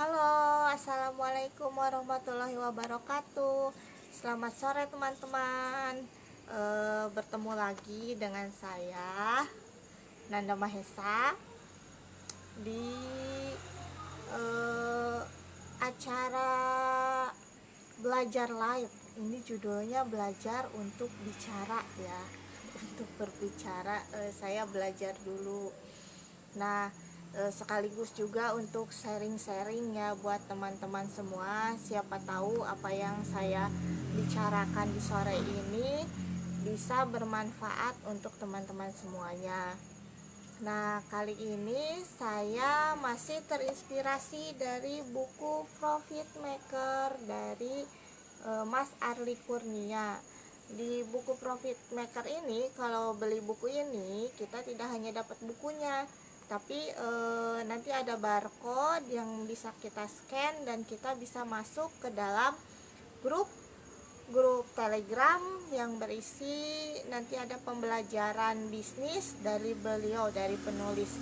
Halo, assalamualaikum warahmatullahi wabarakatuh. Selamat sore teman-teman. Bertemu lagi dengan saya Nanda Mahesa di eh, acara belajar live. Ini judulnya belajar untuk bicara ya. Untuk berbicara, saya belajar dulu. Nah, sekaligus juga untuk sharing-sharing ya buat teman-teman semua. Siapa tahu apa yang saya bicarakan di sore ini bisa bermanfaat untuk teman-teman semuanya. Nah, kali ini saya masih terinspirasi dari buku Profit Maker dari Mas Arli Kurnia. Di buku Profit Maker ini, kalau beli buku ini kita tidak hanya dapat bukunya, tapi nanti ada barcode yang bisa kita scan dan kita bisa masuk ke dalam grup grup Telegram yang berisi nanti ada pembelajaran bisnis dari beliau, dari penulis.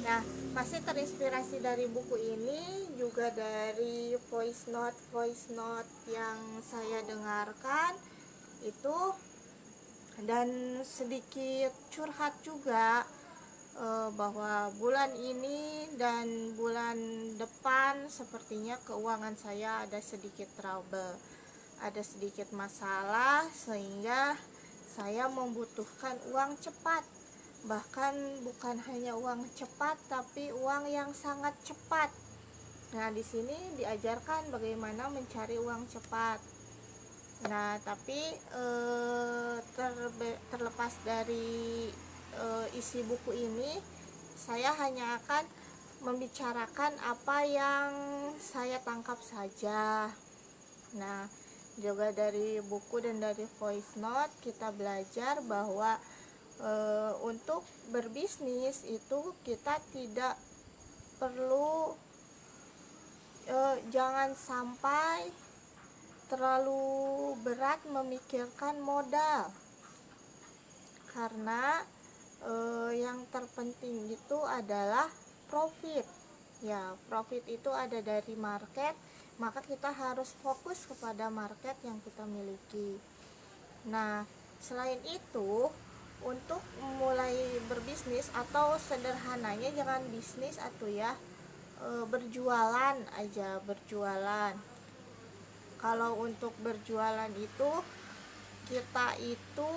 Nah, masih terinspirasi dari buku ini, juga dari voice note yang saya dengarkan itu, dan sedikit curhat juga bahwa bulan ini dan bulan depan sepertinya keuangan saya ada sedikit trouble, ada sedikit masalah, sehingga saya membutuhkan uang cepat. Bahkan bukan hanya uang cepat, tapi uang yang sangat cepat. Nah, di sini diajarkan bagaimana mencari uang cepat. Nah, tapi terlepas dari isi buku ini, saya hanya akan membicarakan apa yang saya tangkap saja. Nah, juga dari buku dan dari voice note kita belajar bahwa untuk berbisnis itu kita tidak perlu, jangan sampai terlalu berat memikirkan modal, karena yang terpenting itu adalah profit. Ya, profit itu ada dari market, maka kita harus fokus kepada market yang kita miliki. Nah, selain itu, untuk mulai berbisnis atau sederhananya jangan bisnis atau ya, berjualan aja, berjualan. Kalau untuk berjualan itu, kita itu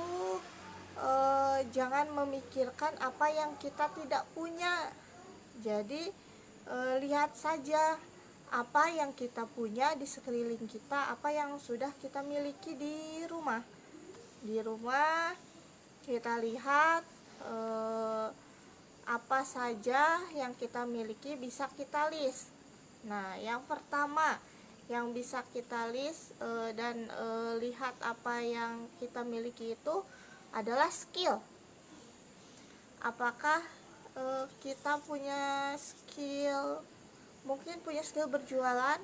jangan memikirkan apa yang kita tidak punya. Jadi lihat saja apa yang kita punya di sekeliling kita, apa yang sudah kita miliki di rumah. Di rumah kita lihat apa saja yang kita miliki bisa kita list. Nah, yang pertama yang bisa kita list dan lihat apa yang kita miliki itu adalah skill. Apakah kita punya skill, mungkin punya skill berjualan,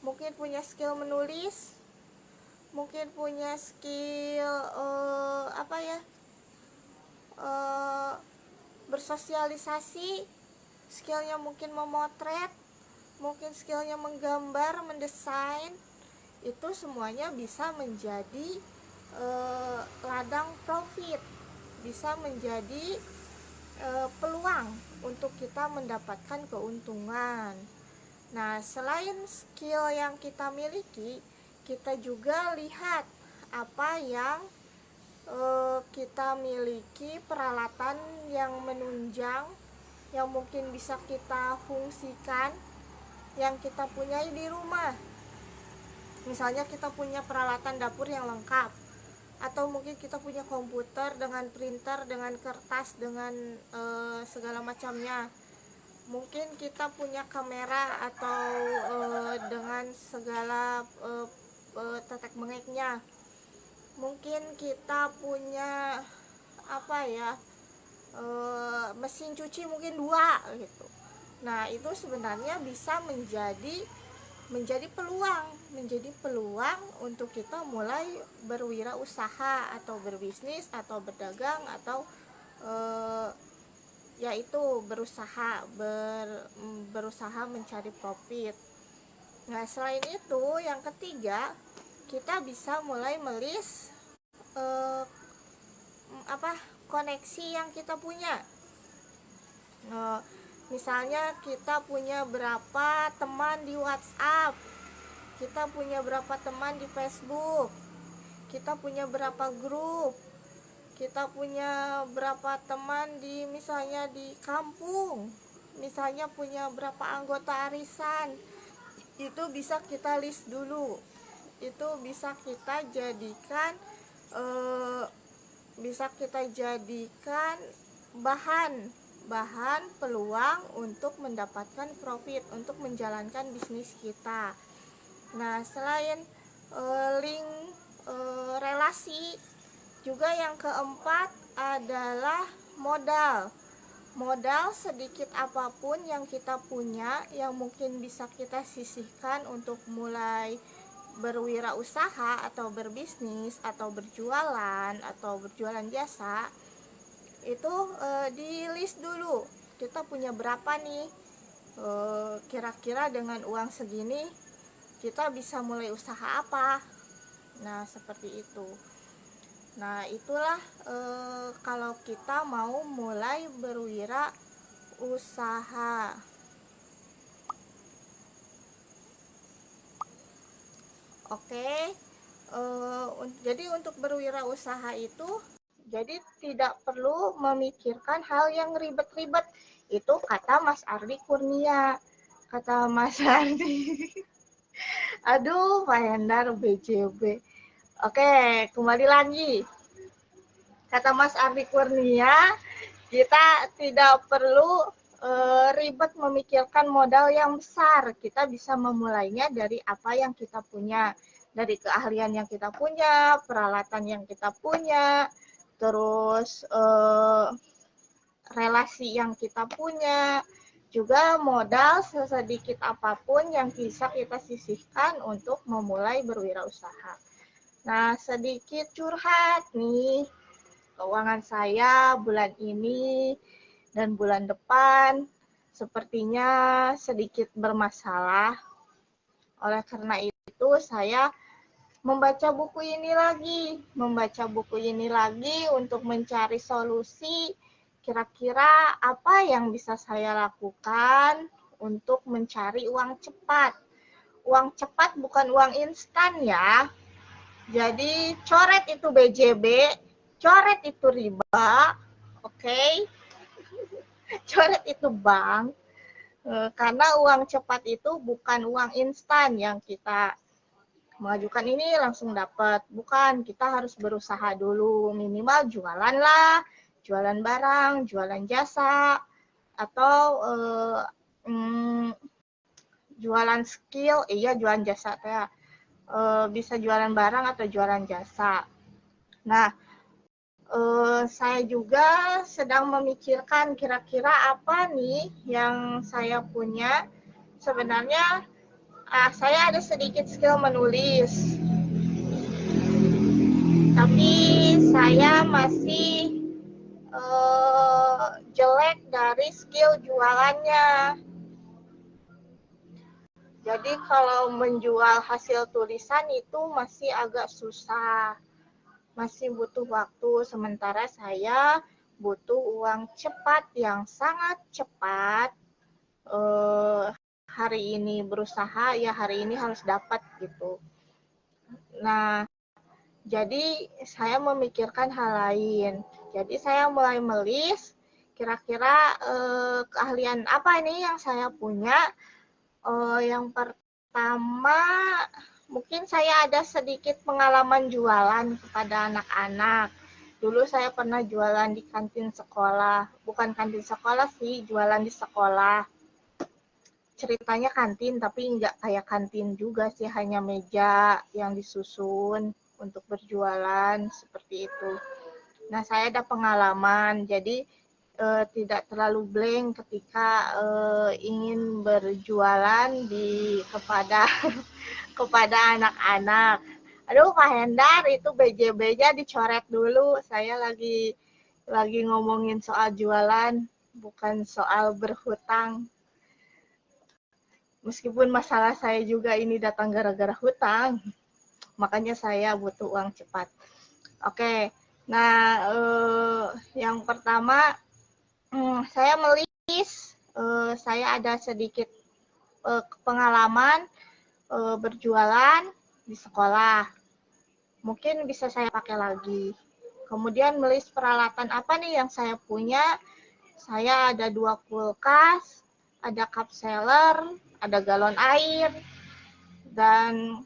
mungkin punya skill menulis, mungkin punya skill bersosialisasi, skillnya mungkin memotret, mungkin skillnya menggambar, mendesain. Itu semuanya bisa menjadi ladang profit, bisa menjadi peluang untuk kita mendapatkan keuntungan. Nah, selain skill yang kita miliki, kita juga lihat apa yang kita miliki, peralatan yang menunjang yang mungkin bisa kita fungsikan, yang kita punyai di rumah. Misalnya kita punya peralatan dapur yang lengkap, atau mungkin kita punya komputer dengan printer, dengan kertas, dengan segala macamnya. Mungkin kita punya kamera atau dengan segala tetek bengeknya. Mungkin kita punya mesin cuci mungkin 2 gitu. Nah, itu sebenarnya bisa menjadi peluang untuk kita mulai berwirausaha atau berbisnis atau berdagang atau yaitu berusaha mencari profit. Nah, selain itu yang ketiga, kita bisa mulai melis eh, koneksi yang kita punya. Misalnya kita punya berapa teman di WhatsApp, kita punya berapa teman di Facebook, kita punya berapa grup, kita punya berapa teman di misalnya di kampung, misalnya punya berapa anggota arisan. Itu bisa kita list dulu, itu bisa kita jadikan eh, bahan peluang untuk mendapatkan profit, untuk menjalankan bisnis kita. Nah, selain link relasi, juga yang keempat adalah modal sedikit apapun yang kita punya, yang mungkin bisa kita sisihkan untuk mulai berwirausaha atau berbisnis atau berjualan jasa. Itu di list dulu, kita punya berapa nih, kira-kira dengan uang segini kita bisa mulai usaha apa. Nah, seperti itu. Nah, itulah kalau kita mau mulai berwirausaha. Oke, jadi untuk berwirausaha itu, jadi tidak perlu memikirkan hal yang ribet-ribet. Itu kata Mas Ardi Kurnia. Kata Mas Ardi. Aduh, Pak Hendar BJB. Oke, kembali lagi. Kata Mas Ardi Kurnia, kita tidak perlu ribet memikirkan modal yang besar. Kita bisa memulainya dari apa yang kita punya, dari keahlian yang kita punya, peralatan yang kita punya, terus relasi yang kita punya, juga modal sesedikit apapun yang bisa kita sisihkan untuk memulai berwirausaha. Nah, sedikit curhat nih, keuangan saya bulan ini dan bulan depan sepertinya sedikit bermasalah. Oleh karena itu, saya membaca buku ini lagi untuk mencari solusi. Kira-kira apa yang bisa saya lakukan untuk mencari uang cepat? Uang cepat bukan uang instan ya. Jadi coret itu BJB, coret itu riba, oke? Coret itu bank. Karena uang cepat itu bukan uang instan yang kita mengajukan ini langsung dapat. Bukan, kita harus berusaha dulu, minimal jualan lah, jualan barang, jualan jasa, atau jualan skill, jualan jasa ya. Bisa jualan barang atau jualan jasa. Nah, saya juga sedang memikirkan kira-kira apa nih yang saya punya. Sebenarnya saya ada sedikit skill menulis, tapi saya masih jelek dari skill jualannya. Jadi kalau menjual hasil tulisan itu masih agak susah, masih butuh waktu. Sementara saya butuh uang cepat, yang sangat cepat. Hari ini berusaha, ya hari ini harus dapat gitu. Nah, jadi saya memikirkan hal lain. Jadi saya mulai melis, kira-kira keahlian apa ini yang saya punya. Yang pertama, mungkin saya ada sedikit pengalaman jualan kepada anak-anak. Dulu saya pernah jualan di kantin sekolah. Bukan kantin sekolah sih, jualan di sekolah. Ceritanya kantin, tapi nggak kayak kantin juga sih, hanya meja yang disusun untuk berjualan, seperti itu. Nah, saya ada pengalaman, jadi tidak terlalu blank ketika ingin berjualan kepada anak-anak. Aduh, Pak Hendar, itu BJB-nya dicoret dulu. Saya lagi ngomongin soal jualan. bukan soal berhutang. Meskipun masalah saya juga ini datang gara-gara hutang, makanya saya butuh uang cepat. Oke, nah yang pertama saya melis, saya ada sedikit pengalaman berjualan di sekolah. Mungkin bisa saya pakai lagi. Kemudian melis peralatan apa nih yang saya punya? Saya ada 2 kulkas, ada cup seller, ada galon air, dan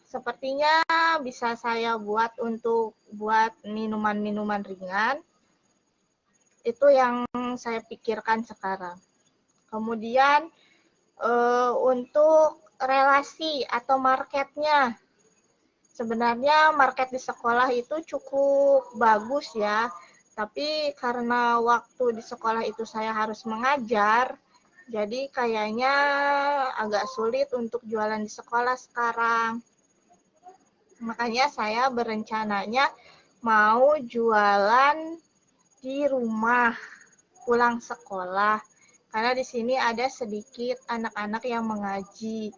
sepertinya bisa saya buat untuk buat minuman-minuman ringan. Itu yang saya pikirkan sekarang. Kemudian untuk relasi atau marketnya, sebenarnya market di sekolah itu cukup bagus ya, tapi karena waktu di sekolah itu saya harus mengajar, jadi kayaknya agak sulit untuk jualan di sekolah sekarang. Makanya saya berencananya mau jualan di rumah pulang sekolah. Karena di sini ada sedikit anak-anak yang mengaji.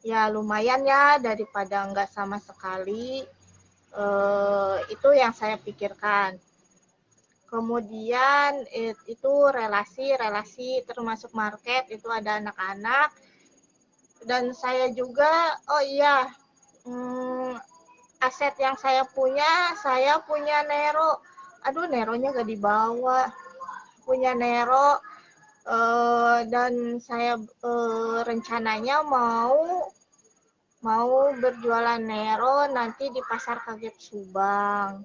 Ya lumayan ya daripada enggak sama sekali. Itu yang saya pikirkan. Kemudian itu relasi termasuk market, itu ada anak-anak. Dan saya juga, oh iya, aset yang saya punya Nero. Aduh, Neronya gak dibawa. Punya Nero, dan saya rencananya mau berjualan Nero nanti di Pasar Kaget Subang.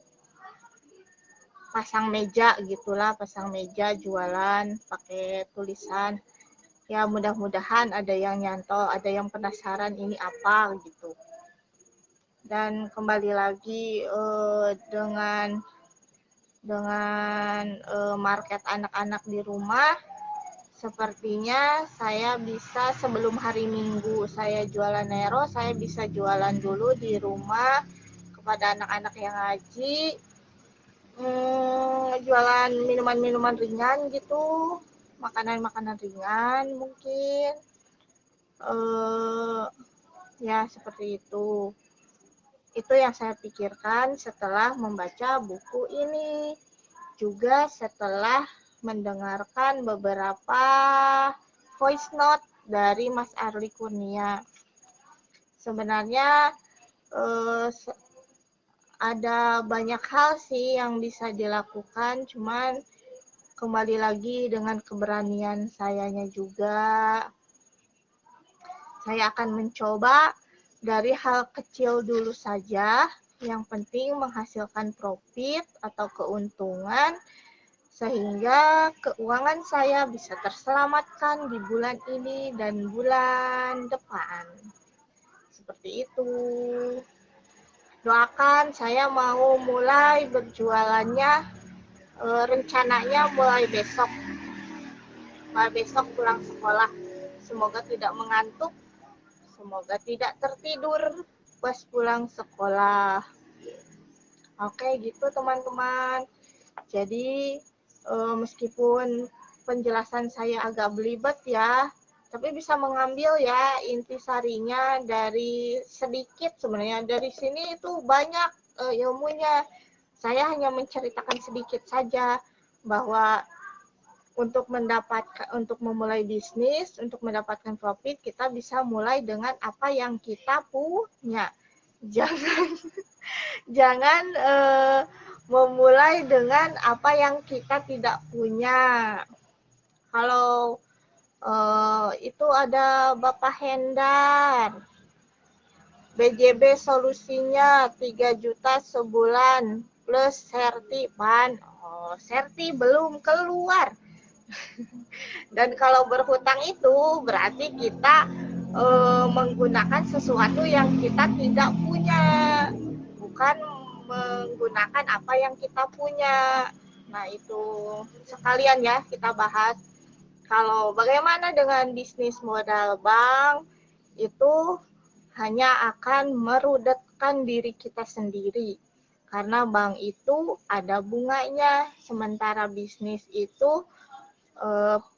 Pasang meja gitulah, pasang meja jualan pakai tulisan. Ya mudah-mudahan ada yang nyantol, ada yang penasaran ini apa gitu. Dan kembali lagi dengan market anak-anak di rumah, sepertinya saya bisa sebelum hari Minggu saya jualan Nero, saya bisa jualan dulu di rumah kepada anak-anak yang ngaji. Jualan minuman-minuman ringan gitu, makanan-makanan ringan mungkin. Ya seperti itu. Itu yang saya pikirkan setelah membaca buku ini. Juga setelah mendengarkan beberapa voice note dari Mas Arli Kurnia. Sebenarnya ada banyak hal sih yang bisa dilakukan, cuman kembali lagi dengan keberanian sayanya juga. Saya akan mencoba dari hal kecil dulu saja, yang penting menghasilkan profit atau keuntungan, sehingga keuangan saya bisa terselamatkan di bulan ini dan bulan depan. Seperti itu. Doakan, saya mau mulai berjualannya, rencananya mulai besok pulang sekolah. Semoga tidak mengantuk, semoga tidak tertidur pas pulang sekolah. Oke gitu teman-teman. Jadi meskipun penjelasan saya agak belibet ya, tapi bisa mengambil ya intisarinya dari sedikit sebenarnya. Dari sini itu banyak ilmunya. Saya hanya menceritakan sedikit saja bahwa untuk memulai bisnis, untuk mendapatkan profit, kita bisa mulai dengan apa yang kita punya. Jangan memulai dengan apa yang kita tidak punya. Kalau itu ada Bapak Hendar, BJB solusinya 3 juta sebulan plus serti pan. Oh, serti belum keluar. Dan kalau berhutang itu berarti kita menggunakan sesuatu yang kita tidak punya, bukan menggunakan apa yang kita punya. Nah itu sekalian ya kita bahas. Kalau bagaimana dengan bisnis modal bank, itu hanya akan merudetkan diri kita sendiri. Karena bank itu ada bunganya, sementara bisnis itu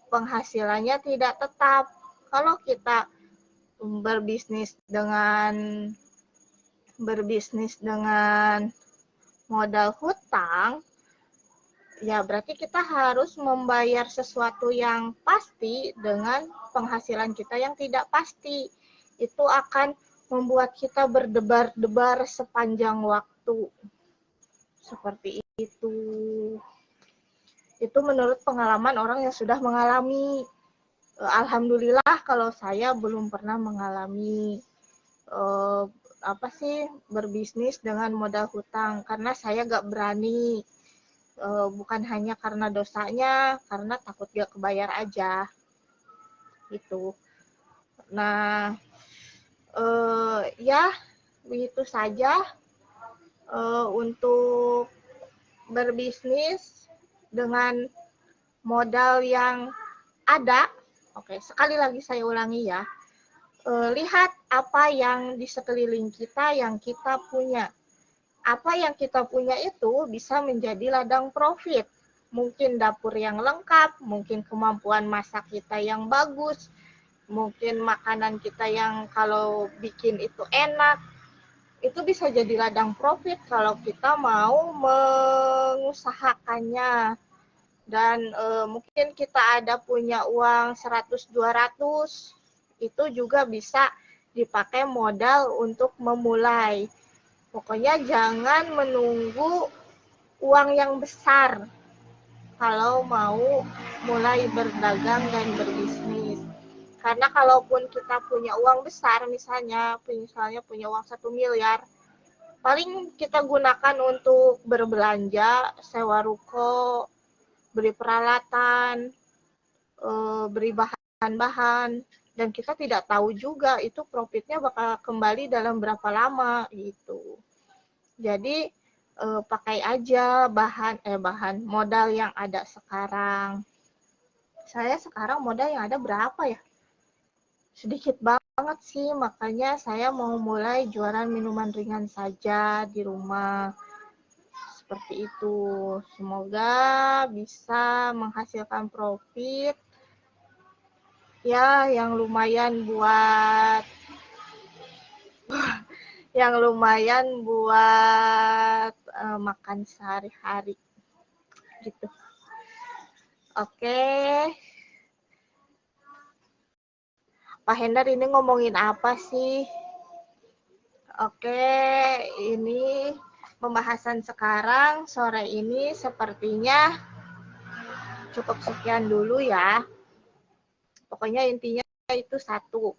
penghasilannya tidak tetap. Kalau kita berbisnis dengan modal hutang, ya berarti kita harus membayar sesuatu yang pasti dengan penghasilan kita yang tidak pasti. Itu akan membuat kita berdebar-debar sepanjang waktu. Seperti itu. Itu menurut pengalaman orang yang sudah mengalami. Alhamdulillah kalau saya belum pernah mengalami berbisnis dengan modal hutang, karena saya gak berani. Bukan hanya karena dosanya, karena takut gak kebayar aja gitu. Nah, ya begitu saja untuk berbisnis dengan modal yang ada. Oke, sekali lagi saya ulangi ya. Lihat apa yang di sekeliling kita yang kita punya. Apa yang kita punya itu bisa menjadi ladang profit. Mungkin dapur yang lengkap, mungkin kemampuan masak kita yang bagus, mungkin makanan kita yang kalau bikin itu enak. Itu bisa jadi ladang profit kalau kita mau mengusahakannya. Dan mungkin kita ada punya uang 100-200, itu juga bisa dipakai modal untuk memulai. Pokoknya jangan menunggu uang yang besar kalau mau mulai berdagang dan berbisnis. Karena kalaupun kita punya uang besar, misalnya punya uang 1 miliar, paling kita gunakan untuk berbelanja, sewa ruko, beli peralatan, beli bahan-bahan, dan kita tidak tahu juga itu profitnya bakal kembali dalam berapa lama gitu. Jadi pakai aja bahan modal yang ada sekarang. Saya sekarang modal yang ada berapa ya? Sedikit banget sih, makanya saya mau mulai jualan minuman ringan saja di rumah. Seperti itu. Semoga bisa menghasilkan profit ya yang lumayan buat makan sehari-hari gitu. Oke. Pak Hendar ini ngomongin apa sih? Oke, ini pembahasan sekarang sore ini sepertinya cukup sekian dulu ya. Pokoknya intinya itu satu.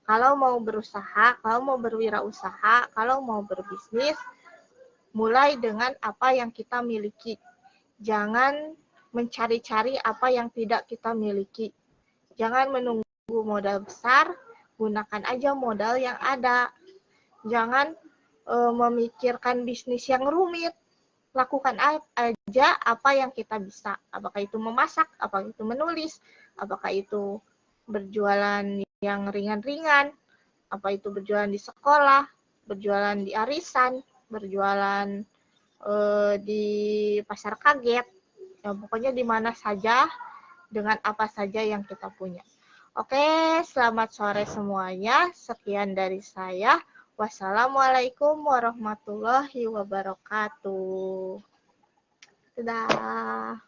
Kalau mau berusaha, kalau mau berwirausaha, kalau mau berbisnis, mulai dengan apa yang kita miliki. Jangan mencari-cari apa yang tidak kita miliki. Jangan menunggu modal besar, gunakan aja modal yang ada. Jangan memikirkan bisnis yang rumit. Lakukan aja apa yang kita bisa. Apakah itu memasak, apakah itu menulis, apakah itu berjualan yang ringan-ringan, apa itu berjualan di sekolah, berjualan di arisan, berjualan di pasar kaget, ya pokoknya di mana saja, dengan apa saja yang kita punya. Oke, selamat sore semuanya. Sekian dari saya. Wassalamualaikum warahmatullahi wabarakatuh. Dadah.